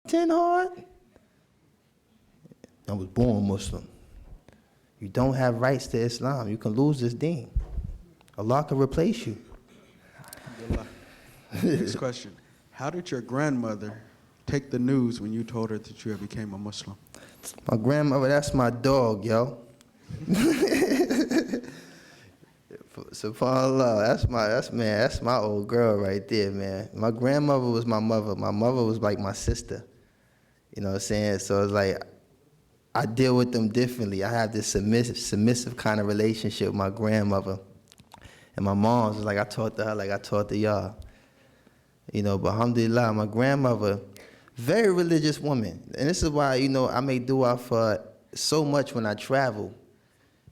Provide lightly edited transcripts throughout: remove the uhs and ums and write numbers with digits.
10 hard. I was born Muslim. You don't have rights to Islam. You can lose this deen. Allah can replace you. Next question. How did your grandmother take the news when you told her that you had became a Muslim? My grandmother, that's my dog, yo. SubhanAllah, that's my old girl right there, man. My grandmother was my mother. My mother was like my sister. You know what I'm saying? So it's like, I deal with them differently. I have this submissive kind of relationship with my grandmother. And my mom's like I taught to her, like I taught to y'all. You know, but alhamdulillah, my grandmother, very religious woman. And this is why, you know, I make dua for so much when I travel,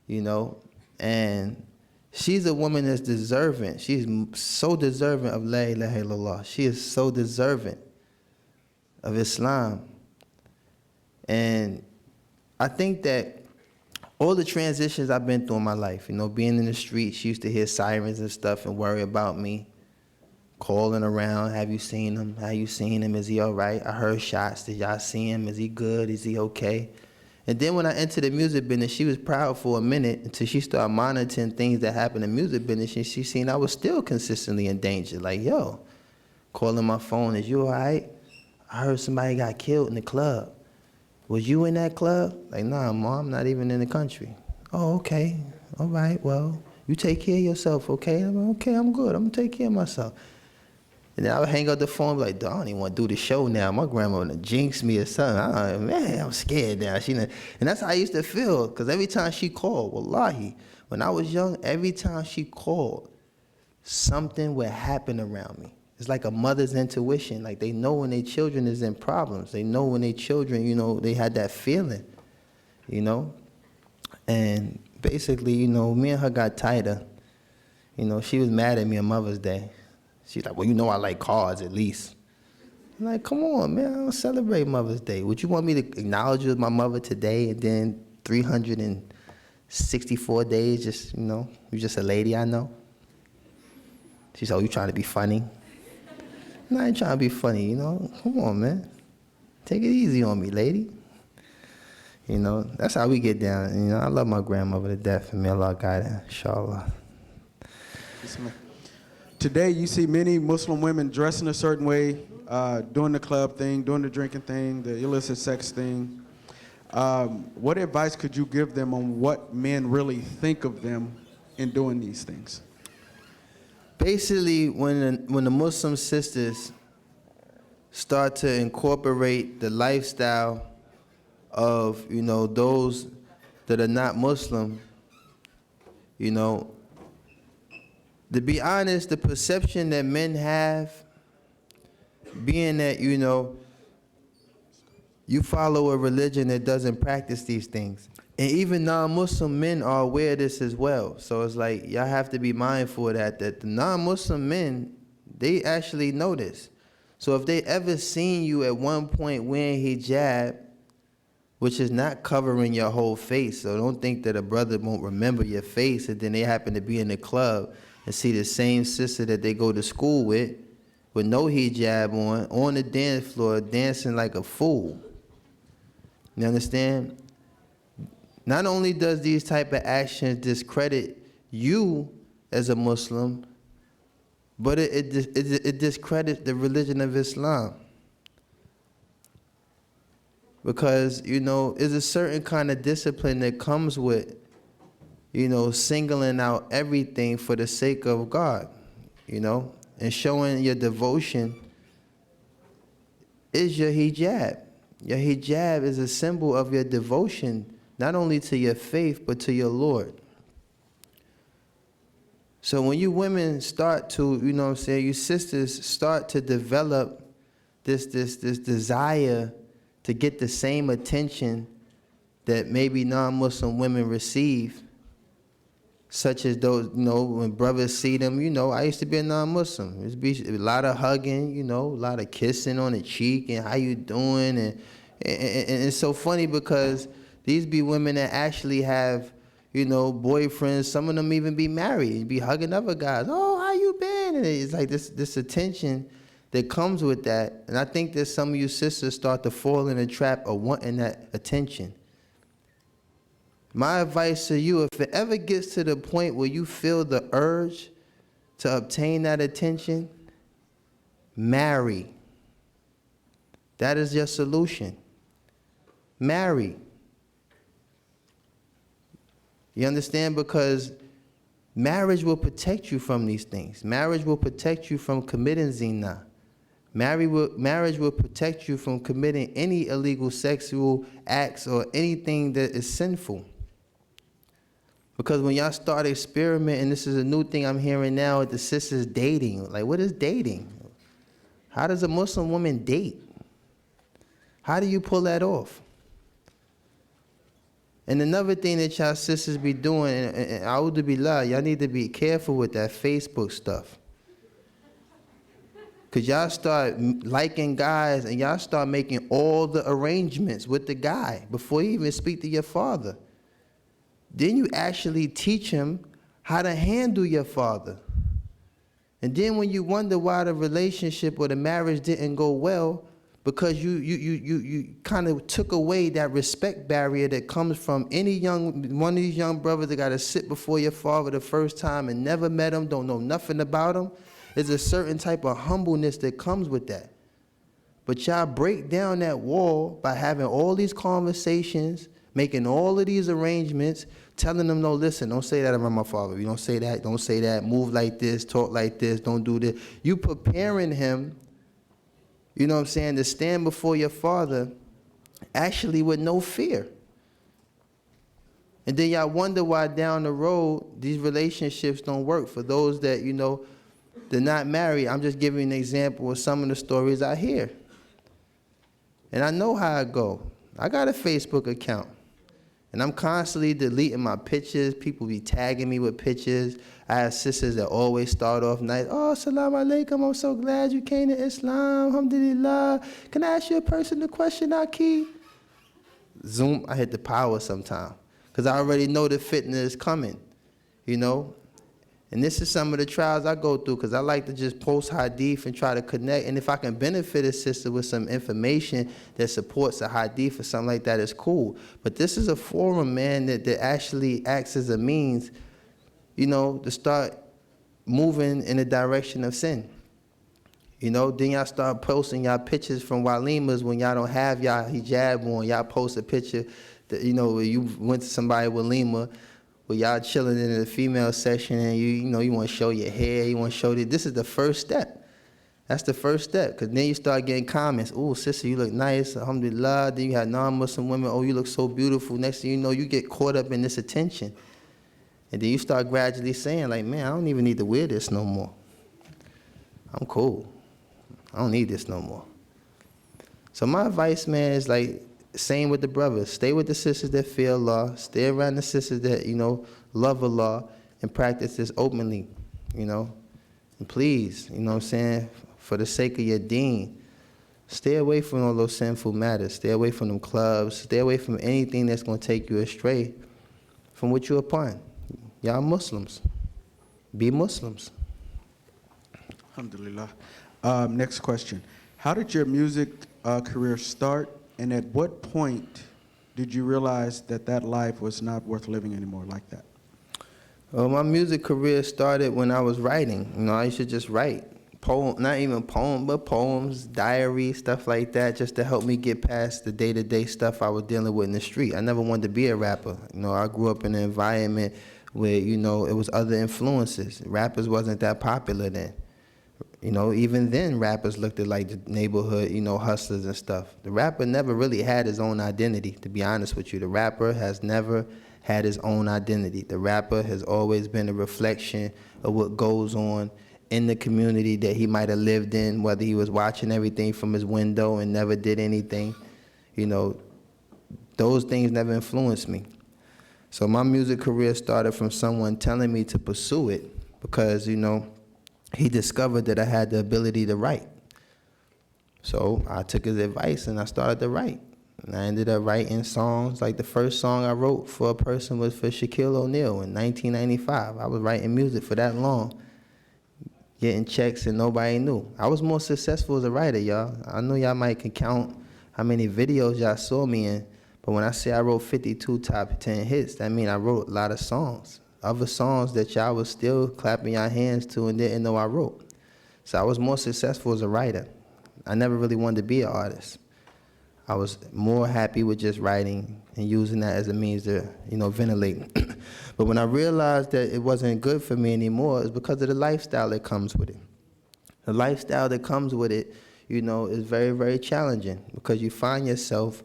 you know. And she's a woman that's deserving. She's so deserving of La ilaha illallah. She is so deserving of Islam. And I think that all the transitions I've been through in my life, you know, being in the streets, she used to hear sirens and stuff and worry about me, calling around, have you seen him? Have you seen him? Is he all right? I heard shots. Did y'all see him? Is he good? Is he okay? And then when I entered the music business, she was proud for a minute until she started monitoring things that happened in the music business, and she seen I was still consistently in danger. Like, yo, calling my phone, is you all right? I heard somebody got killed in the club. Was you in that club? Like, nah, Mom, I'm not even in the country. Oh, okay. All right, well, you take care of yourself, okay? I'm like, okay, I'm good. I'm going to take care of myself. And then I would hang up the phone and be like, I don't even want to do the show now. My grandma would jinx me or something. Man, I'm scared now. And that's how I used to feel, because every time she called, wallahi, when I was young, every time she called, something would happen around me. It's like a mother's intuition. Like, they know when their children is in problems. They know when their children, you know, they had that feeling, you know. And basically, you know, me and her got tighter. You know, she was mad at me on Mother's Day. She's like, well, you know I like cars at least. I'm like, come on, man, I don't celebrate Mother's Day. Would you want me to acknowledge you as my mother today and then 364 days, just, you know, you're just a lady I know? She said, oh, you trying to be funny? No, I ain't trying to be funny, you know. Come on, man. Take it easy on me, lady. You know, that's how we get down. You know, I love my grandmother to death, and may Allah guide her, inshallah. Today, you see many Muslim women dressing a certain way, doing the club thing, doing the drinking thing, the illicit sex thing. What advice could you give them on what men really think of them in doing these things? Basically, when the Muslim sisters start to incorporate the lifestyle of, you know, those that are not Muslim, you know, to be honest, the perception that men have, being that, you know, you follow a religion that doesn't practice these things. And even non-Muslim men are aware of this as well. So it's like, y'all have to be mindful of that the non-Muslim men, they actually know this. So if they ever seen you at one point wearing hijab, which is not covering your whole face, so don't think that a brother won't remember your face and then they happen to be in the club and see the same sister that they go to school with no hijab on the dance floor, dancing like a fool. You understand? Not only does these type of actions discredit you as a Muslim, but it discredits the religion of Islam. Because, you know, there's a certain kind of discipline that comes with, you know, singling out everything for the sake of God, you know, and showing your devotion is your hijab. Your hijab is a symbol of your devotion, not only to your faith, but to your Lord. So when you women start to, you know what I'm saying, you sisters start to develop this desire to get the same attention that maybe non-Muslim women receive, such as those, you know, when brothers see them, you know, I used to be a non-Muslim. There'd be a lot of hugging, you know, a lot of kissing on the cheek and how you doing, and it's so funny because these be women that actually have, you know, boyfriends. Some of them even be married and be hugging other guys. Oh, how you been? And it's like this attention that comes with that. And I think that some of you sisters start to fall in the trap of wanting that attention. My advice to you, if it ever gets to the point where you feel the urge to obtain that attention, marry. That is your solution. Marry. You understand? Because marriage will protect you from these things. Marriage will protect you from committing zina. Marriage will protect you from committing any illegal sexual acts or anything that is sinful. Because when y'all start experimenting, this is a new thing I'm hearing now with the sisters dating. Like, what is dating? How does a Muslim woman date? How do you pull that off? And another thing that y'all sisters be doing, and a'udhu billah, y'all need to be careful with that Facebook stuff. Because y'all start liking guys and y'all start making all the arrangements with the guy before you even speak to your father. Then you actually teach him how to handle your father. And then when you wonder why the relationship or the marriage didn't go well, because you kind of took away that respect barrier that comes from one of these young brothers that got to sit before your father the first time and never met him, don't know nothing about him. There's a certain type of humbleness that comes with that. But y'all break down that wall by having all these conversations, making all of these arrangements, telling them, no, listen, don't say that around my father. You don't say that, move like this, talk like this, don't do this. You preparing him, you know what I'm saying, to stand before your father actually with no fear. And then y'all wonder why down the road these relationships don't work. For those that, you know, they're not married, I'm just giving an example of some of the stories I hear. And I know how it go. I got a Facebook account. And I'm constantly deleting my pictures. People be tagging me with pictures. I have sisters that always start off nice. Oh, salam alaikum, I'm so glad you came to Islam. Alhamdulillah. Can I ask you a personal question, Aki? Zoom, I hit the power sometime. Because I already know the fitna is coming, you know? And this is some of the trials I go through because I like to just post hadith and try to connect. And if I can benefit a sister with some information that supports a hadith or something like that, it's cool. But this is a forum, man, that actually acts as a means, you know, to start moving in the direction of sin. You know, then y'all start posting y'all pictures from walimas when y'all don't have y'all hijab on. Y'all post a picture that, you know, where you went to somebody walima, where y'all chilling in the female section and you know, you want to show your hair, you want to show this is the first step. That's the first step, because then you start getting comments. Oh, sister, you look nice, alhamdulillah. Then you have non-Muslim women, oh, you look so beautiful. Next thing you know, you get caught up in this attention. And then you start gradually saying, like, man, I don't even need to wear this no more. I'm cool. I don't need this no more. So my advice, man, is like, same with the brothers. Stay with the sisters that fear Allah. Stay around the sisters that, you know, love Allah and practice this openly, you know. And please, you know what I'm saying, for the sake of your deen, stay away from all those sinful matters. Stay away from them clubs. Stay away from anything that's going to take you astray from what you're upon. Y'all Muslims. Be Muslims. Alhamdulillah. Next question. How did your music career start? And at what point did you realize that that life was not worth living anymore like that? Well, my music career started when I was writing. You know, I used to just write not even poems, but poems, diaries, stuff like that, just to help me get past the day-to-day stuff I was dealing with in the street. I never wanted to be a rapper. You know, I grew up in an environment where, you know, it was other influences. Rappers wasn't that popular then. You know, even then, rappers looked at like the neighborhood, you know, hustlers and stuff. The rapper never really had his own identity, to be honest with you. The rapper has never had his own identity. The rapper has always been a reflection of what goes on in the community that he might have lived in, whether he was watching everything from his window and never did anything. You know, those things never influenced me. So my music career started from someone telling me to pursue it because, you know, he discovered that I had the ability to write. So I took his advice and I started to write. And I ended up writing songs. Like the first song I wrote for a person was for Shaquille O'Neal in 1995. I was writing music for that long. getting checks and nobody knew. I was more successful as a writer, y'all. I know y'all might can count how many videos y'all saw me in, but when I say I wrote 52 top 10 hits, that mean I wrote a lot of songs. Other songs that y'all was still clapping your hands to and didn't know I wrote. So I was more successful as a writer. I never really wanted to be an artist. I was more happy with just writing and using that as a means to, ventilate. But when I realized that it wasn't good for me anymore, it's because of the lifestyle that comes with it. The lifestyle that comes with it, is very, very challenging because you find yourself,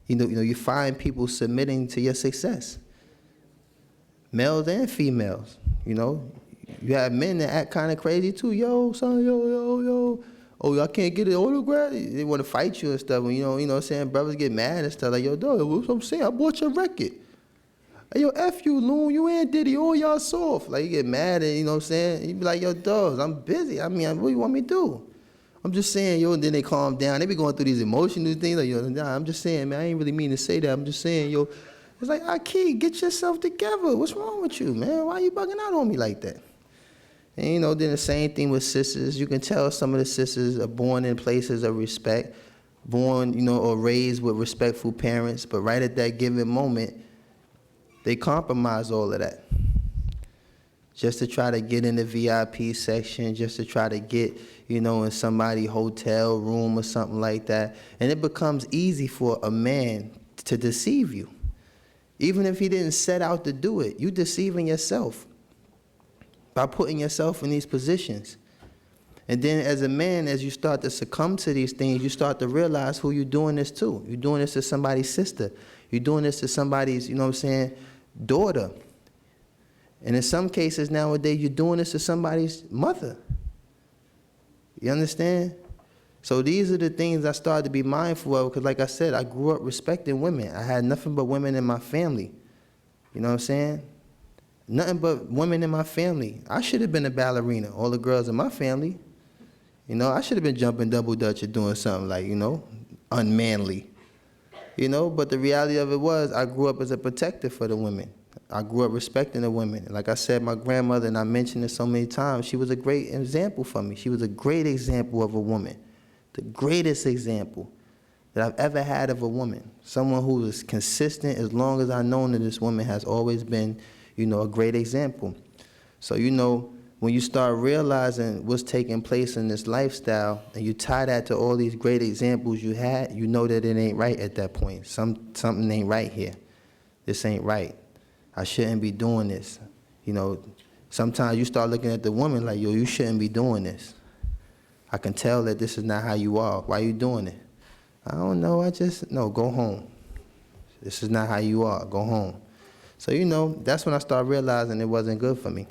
you find people submitting to your success. Males and females, You have men that act kind of crazy too. Yo, son, yo. Oh, I can't get an autograph. They want to fight you and stuff. And, what I'm saying? Brothers get mad and stuff. Like, yo, dog, what's what I'm saying? I bought your record. Hey, yo, F you, Loon. You and Diddy. All y'all soft. Like, you get mad and, what I'm saying? You be like, yo, dogs, I'm busy. I mean, what do you want me to do? I'm just saying, yo, and then they calm down. They be going through these emotional things. Like, yo, nah, I'm just saying, man, I ain't really mean to say that. I'm just saying, yo, it's like, Aki, get yourself together. What's wrong with you, man? Why you bugging out on me like that? And, then the same thing with sisters. You can tell some of the sisters are born in places of respect, born, or raised with respectful parents, but right at that given moment, they compromise all of that. Just to try to get in the VIP section, just to try to get, in somebody's hotel room or something like that. And it becomes easy for a man to deceive you. Even if he didn't set out to do it, you deceiving yourself by putting yourself in these positions. And then as a man, as you start to succumb to these things, you start to realize who you're doing this to. You're doing this to somebody's sister. You're doing this to somebody's, daughter. And in some cases nowadays, you're doing this to somebody's mother. You understand? So these are the things I started to be mindful of because, like I said, I grew up respecting women. I had nothing but women in my family. You know what I'm saying? Nothing but women in my family. I should have been a ballerina, all the girls in my family. I should have been jumping double dutch or doing something like, unmanly. But the reality of it was I grew up as a protector for the women. I grew up respecting the women. Like I said, my grandmother, and I mentioned it so many times, she was a great example for me. She was a great example of a woman. The greatest example that I've ever had of a woman. Someone who was consistent as long as I've known that this woman has always been, a great example. So, when you start realizing what's taking place in this lifestyle and you tie that to all these great examples you had, you know that it ain't right at that point. Something ain't right here. This ain't right. I shouldn't be doing this. Sometimes you start looking at the woman like, yo, you shouldn't be doing this. I can tell that this is not how you are. Why are you doing it? I don't know. No, go home. This is not how you are. Go home. So, that's when I started realizing it wasn't good for me.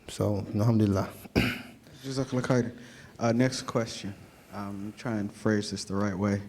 So, alhamdulillah. Jazakallah khairan. Next question. I'm trying to phrase this the right way.